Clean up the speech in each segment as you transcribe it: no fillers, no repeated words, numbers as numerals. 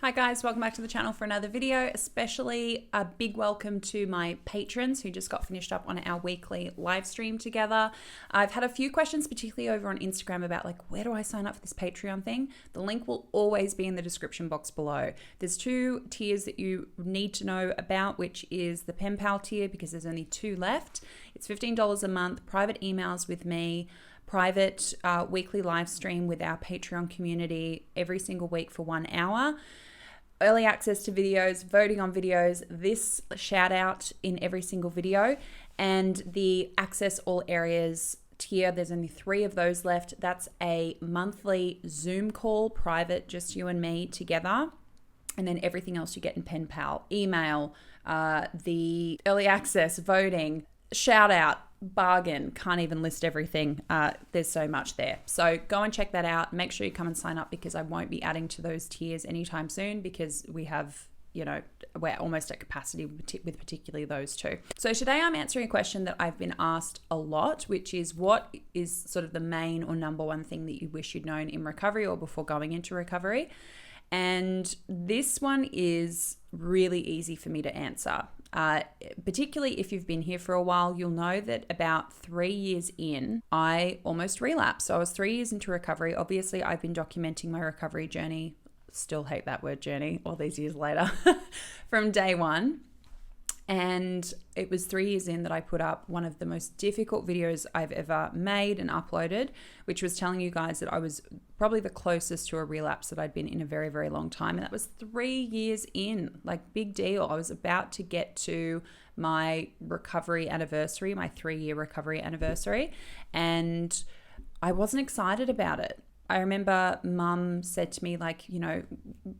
Hi guys, welcome back to the channel for another video, especially a big welcome to my patrons who just got finished up on our weekly live stream together. I've had a few questions, particularly over on Instagram, about like, where do I sign up for this Patreon thing? The link will always be in the description box below. There's two tiers that you need to know about, which is the Pen Pal tier, because there's only two left. It's $15 a month, private emails with me, private weekly live stream with our Patreon community every single week for 1 hour. Early access to videos, voting on videos, this shout out in every single video, and the access all areas tier. There's only 3 of those left. That's a monthly Zoom call, private, just you and me together. And then everything else you get in Pen Pal, email, the early access, voting, shout out, bargain. Can't even list everything. There's so much there. So go and check that out. Make sure you come and sign up, because I won't be adding to those tiers anytime soon, because we have, we're almost at capacity with particularly those two. So today I'm answering a question that I've been asked a lot, which is, what is sort of the main or number one thing that you wish you'd known in recovery or before going into recovery? And this one is really easy for me to answer. Particularly if you've been here for a while, you'll know that about 3 years in, I almost relapsed. So I was 3 years into recovery. Obviously, I've been documenting my recovery journey. Still hate that word journey all these years later from day one. And it was 3 years in that I put up one of the most difficult videos I've ever made and uploaded, which was telling you guys that I was probably the closest to a relapse that I'd been in a very, very long time. And that was 3 years in, like, big deal. I was about to get to my recovery anniversary, my 3-year recovery anniversary, and I wasn't excited about it. I remember mum said to me, like,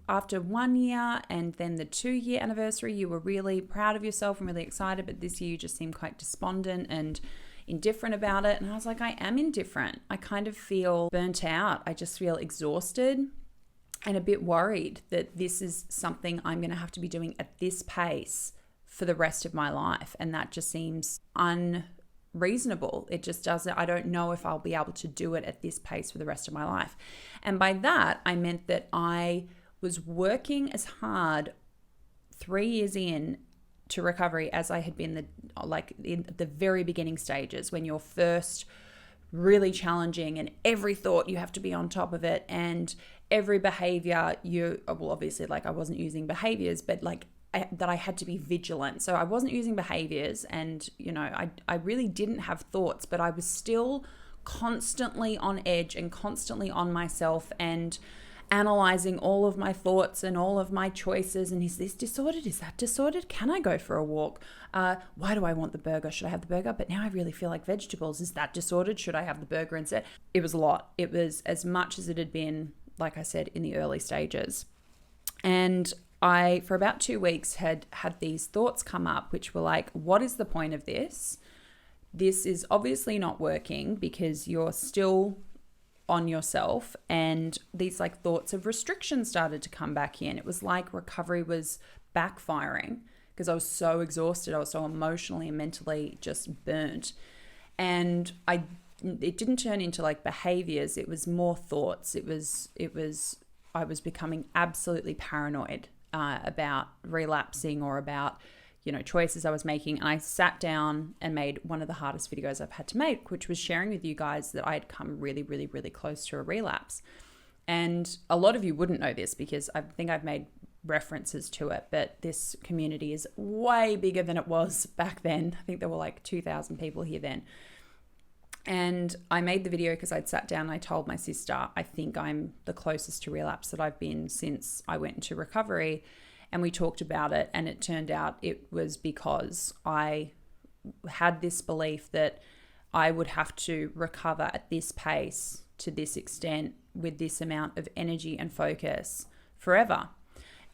after 1 year and then the 2-year anniversary, you were really proud of yourself and really excited, but this year you just seemed quite despondent and indifferent about it. And I was like, I am indifferent. I kind of feel burnt out. I just feel exhausted and a bit worried that this is something I'm going to have to be doing at this pace for the rest of my life. And that just seems unreasonable. It just doesn't. I don't know if I'll be able to do it at this pace for the rest of my life. And by that, I meant that I was working as hard 3 years in to recovery as I had been in the very beginning stages, when you're first really challenging and every thought you have to be on top of it, and every behavior obviously, like, I wasn't using behaviors, but that I had to be vigilant. So I wasn't using behaviors, and I really didn't have thoughts, but I was still constantly on edge and constantly on myself and analyzing all of my thoughts and all of my choices. And is this disordered? Is that disordered? Can I go for a walk? Why do I want the burger? Should I have the burger? But now I really feel like vegetables. Is that disordered? Should I have the burger instead? It was a lot. It was as much as it had been, like I said, in the early stages. And I, for about 2 weeks, had these thoughts come up, which were like, what is the point of this? This is obviously not working, because you're still on yourself. And these thoughts of restriction started to come back in. It was like recovery was backfiring, because I was so exhausted. I was so emotionally and mentally just burnt. And it didn't turn into behaviors. It was more thoughts. I was becoming absolutely paranoid about relapsing, or about choices I was making. And I sat down and made one of the hardest videos I've had to make, which was sharing with you guys that I had come really, really, really close to a relapse. And a lot of you wouldn't know this, because I think I've made references to it, but this community is way bigger than it was back then. I think there were 2,000 people here then. And I made the video because I'd sat down and I told my sister, I think I'm the closest to relapse that I've been since I went into recovery. And we talked about it, and it turned out it was because I had this belief that I would have to recover at this pace, to this extent, with this amount of energy and focus forever.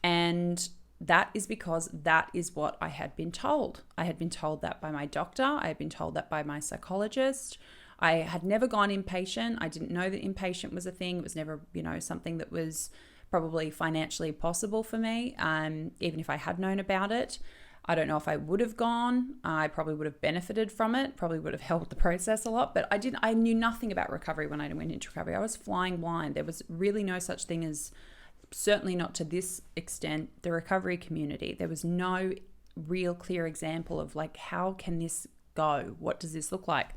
And that is because that is what I had been told. I had been told that by my doctor. I had been told that by my psychologist. I had never gone inpatient. I didn't know that inpatient was a thing. It was never, something that was probably financially possible for me. Even if I had known about it, I don't know if I would have gone. I probably would have benefited from it, probably would have helped the process a lot, but I knew nothing about recovery when I went into recovery. I was flying blind. There was really no such thing as certainly not to this extent, the recovery community. There was no real clear example of like, how can this go? What does this look like?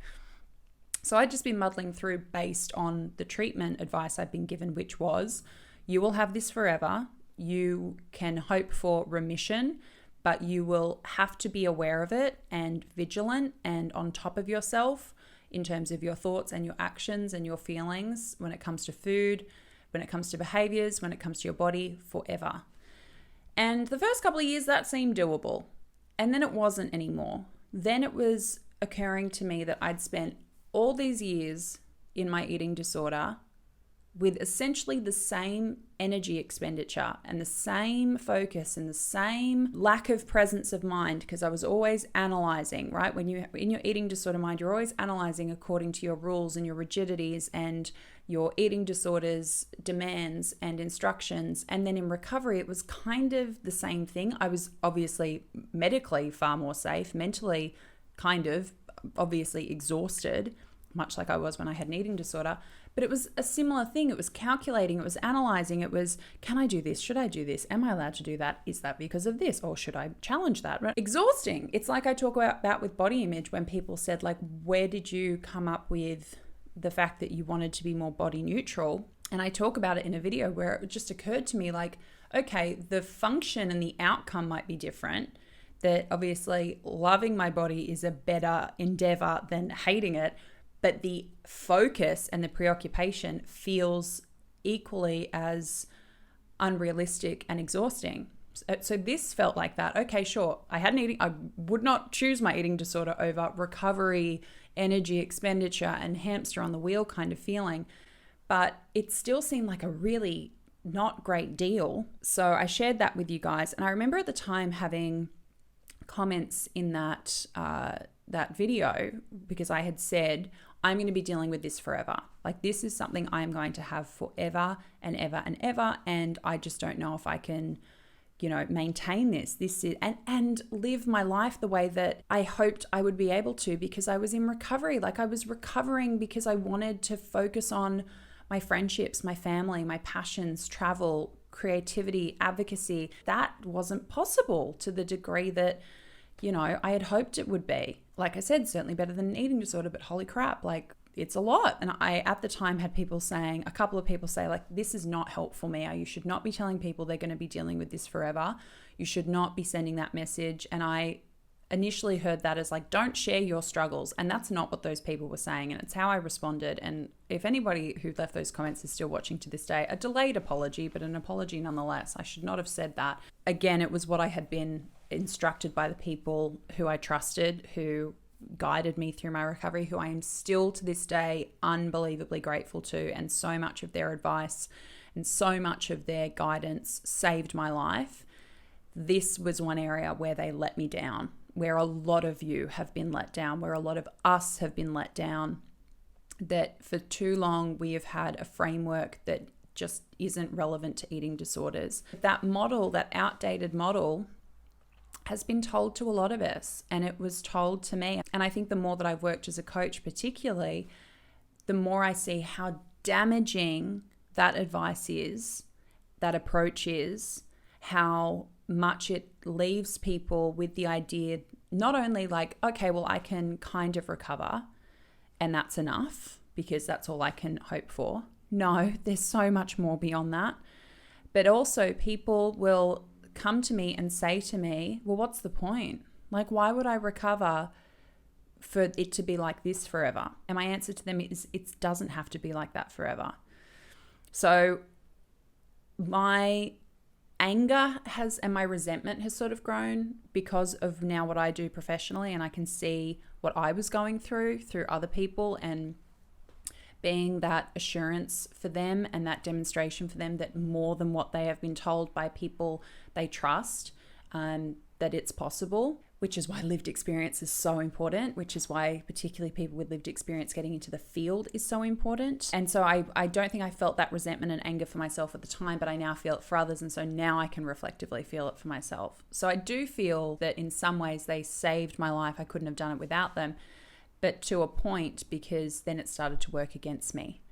So I'd just been muddling through based on the treatment advice I'd been given, which was, you will have this forever. You can hope for remission, but you will have to be aware of it and vigilant and on top of yourself in terms of your thoughts and your actions and your feelings when it comes to food, when it comes to behaviors, when it comes to your body, forever. And the first couple of years that seemed doable. And then it wasn't anymore. Then it was occurring to me that I'd spent all these years in my eating disorder with essentially the same energy expenditure and the same focus and the same lack of presence of mind, because I was always analyzing, right? When you in your eating disorder mind, you're always analyzing according to your rules and your rigidities and your eating disorders demands and instructions. And then in recovery, it was kind of the same thing. I was obviously medically far more safe, mentally kind of obviously exhausted, much like I was when I had an eating disorder. But it was a similar thing. It was calculating, it was analyzing, it was, can I do this? Should I do this? Am I allowed to do that? Is that because of this? Or should I challenge that? Right? Exhausting. It's like I talk about with body image when people said, like, where did you come up with the fact that you wanted to be more body neutral? And I talk about it in a video where it just occurred to me, like, okay, the function and the outcome might be different. That obviously loving my body is a better endeavor than hating it. But the focus and the preoccupation feels equally as unrealistic and exhausting. So this felt like that. Okay, sure. I would not choose my eating disorder over recovery, energy expenditure, and hamster on the wheel kind of feeling. But it still seemed like a really not great deal. So I shared that with you guys. And I remember at the time having comments in that video, because I had said, I'm going to be dealing with this forever. Like, this is something I'm going to have forever and ever and ever. And I just don't know if I can, maintain this. This is, and live my life the way that I hoped I would be able to, because I was in recovery. Like, I was recovering because I wanted to focus on my friendships, my family, my passions, travel, creativity, advocacy. That wasn't possible to the degree that, I had hoped it would be. Like I said, certainly better than an eating disorder, but holy crap, like, it's a lot. And I, at the time, had a couple of people say, like, this is not helpful, Mia. You should not be telling people they're going to be dealing with this forever. You should not be sending that message. And I initially heard that as like, don't share your struggles. And that's not what those people were saying. And it's how I responded. And if anybody who left those comments is still watching to this day, a delayed apology, but an apology nonetheless. I should not have said that. Again, it was what I had been instructed by the people who I trusted, who guided me through my recovery, who I am still to this day unbelievably grateful to. And so much of their advice and so much of their guidance saved my life. This was one area where they let me down, where a lot of you have been let down, where a lot of us have been let down, that for too long we have had a framework that just isn't relevant to eating disorders. That model, that outdated model, has been told to a lot of us, and it was told to me. And I think the more that I've worked as a coach particularly, the more I see how damaging that advice is, that approach is, how much it leaves people with the idea not only like, okay, well, I can kind of recover and that's enough because that's all I can hope for. No, there's so much more beyond that. But also people will come to me and say to me, well, what's the point? Like, why would I recover for it to be like this forever? And my answer to them is, it doesn't have to be like that forever. So my anger and my resentment has sort of grown because of now what I do professionally, and I can see what I was going through other people, and being that assurance for them and that demonstration for them that more than what they have been told by people they trust, that it's possible, which is why lived experience is so important, which is why particularly people with lived experience getting into the field is so important. And so I don't think I felt that resentment and anger for myself at the time, but I now feel it for others. And so now I can reflectively feel it for myself. So I do feel that in some ways they saved my life. I couldn't have done it without them, but to a point, because then it started to work against me.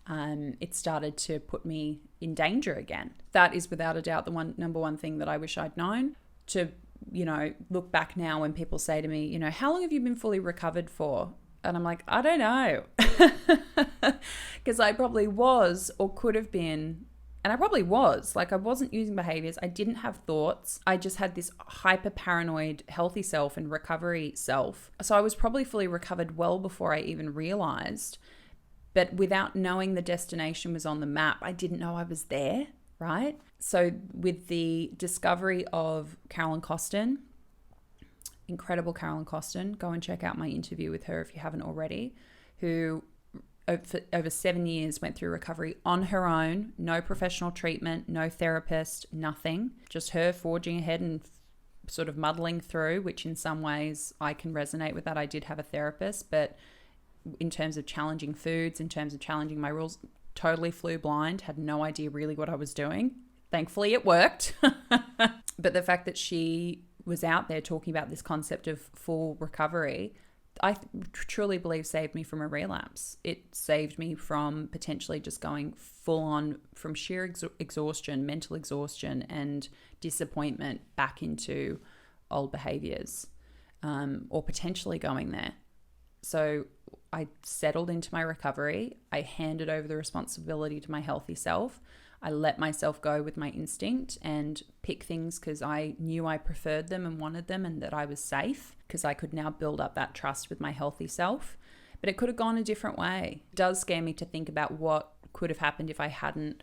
it started to put me in danger again. That is without a doubt the number one thing that I wish I'd known. To, look back now when people say to me, how long have you been fully recovered for? And I'm like, I don't know. Because I probably was or could have been. And I probably was. Like, I wasn't using behaviors. I didn't have thoughts. I just had this hyper paranoid healthy self and recovery self. So I was probably fully recovered well before I even realized. But without knowing the destination was on the map, I didn't know I was there, right? So with the discovery of Carolyn Costin, incredible Carolyn Costin, go and check out my interview with her if you haven't already, who over 7 years went through recovery on her own, no professional treatment, no therapist, nothing, just her forging ahead and sort of muddling through, which in some ways I can resonate with that. I did have a therapist, but in terms of challenging foods, in terms of challenging my rules, totally flew blind, had no idea really what I was doing. Thankfully it worked. But the fact that she was out there talking about this concept of full recovery, I truly believe saved me from a relapse. It saved me from potentially just going full on from sheer exhaustion, mental exhaustion and disappointment back into old behaviors, or potentially going there. So I settled into my recovery. I handed over the responsibility to my healthy self. I let myself go with my instinct and pick things because I knew I preferred them and wanted them and that I was safe, because I could now build up that trust with my healthy self. But it could have gone a different way. It does scare me to think about what could have happened if I hadn't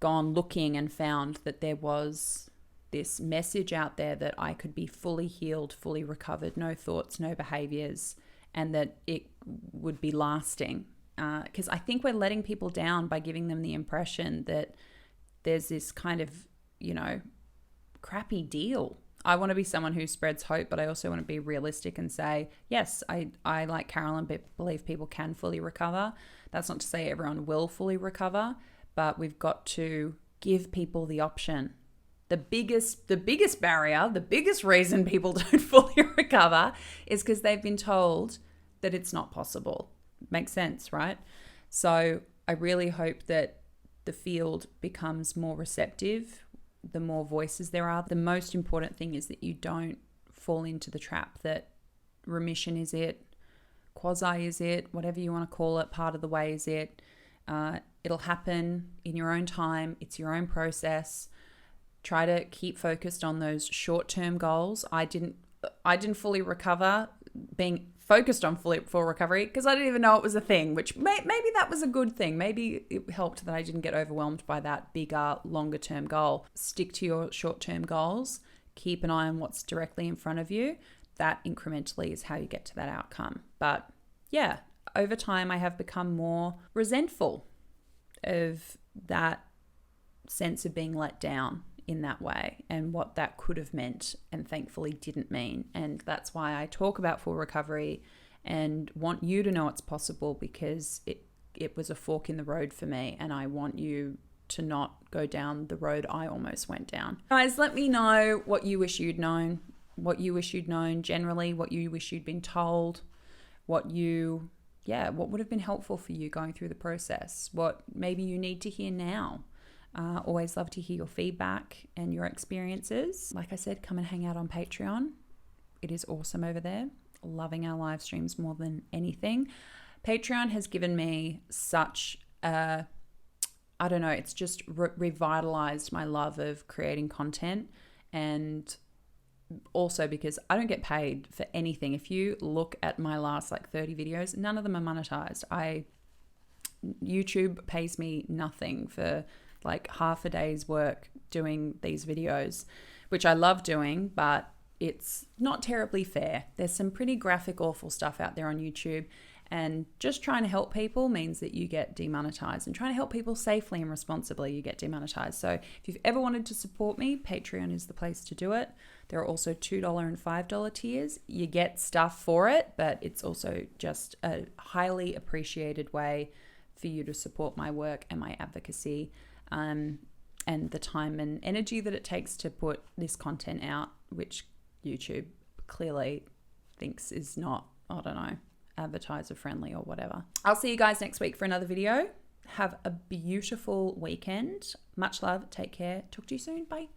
gone looking and found that there was this message out there that I could be fully healed, fully recovered, no thoughts, no behaviors, and that it would be lasting. Because I think we're letting people down by giving them the impression that there's this kind of, crappy deal. I want to be someone who spreads hope, but I also want to be realistic and say, yes, I like Carolyn, believe people can fully recover. That's not to say everyone will fully recover, but we've got to give people the option. The biggest barrier, the biggest reason people don't fully recover is because they've been told that it's not possible. Makes sense, right? So I really hope that the field becomes more receptive, the more voices there are. The most important thing is that you don't fall into the trap that remission is it, quasi is it, whatever you want to call it, part of the way is it. It'll happen in your own time. It's your own process. Try to keep focused on those short-term goals. I didn't fully recover being focused on full recovery because I didn't even know it was a thing, which maybe that was a good thing. Maybe it helped that I didn't get overwhelmed by that bigger, longer term goal. Stick to your short-term goals. Keep an eye on what's directly in front of you. That incrementally is how you get to that outcome. But yeah, over time I have become more resentful of that sense of being let down in that way and what that could have meant and thankfully didn't mean. And that's why I talk about full recovery and want you to know it's possible, because it was a fork in the road for me and I want you to not go down the road I almost went down. Guys, let me know what you wish you'd known, generally, what you wish you'd been told, what would have been helpful for you going through the process, what maybe you need to hear now. Always love to hear your feedback and your experiences. Like I said, come and hang out on Patreon. It is awesome over there. Loving our live streams more than anything. Patreon has given me such it's just revitalized my love of creating content, and also because I don't get paid for anything. If you look at my last 30 videos, none of them are monetized. YouTube pays me nothing for half a day's work doing these videos, which I love doing, but it's not terribly fair. There's some pretty graphic, awful stuff out there on YouTube, and just trying to help people means that you get demonetized, and trying to help people safely and responsibly, you get demonetized. So if you've ever wanted to support me, Patreon is the place to do it. There are also $2 and $5 tiers. You get stuff for it, but it's also just a highly appreciated way for you to support my work and my advocacy. And the time and energy that it takes to put this content out, which YouTube clearly thinks is not, advertiser friendly or whatever. I'll see you guys next week for another video. Have a beautiful weekend. Much love. Take care. Talk to you soon. Bye.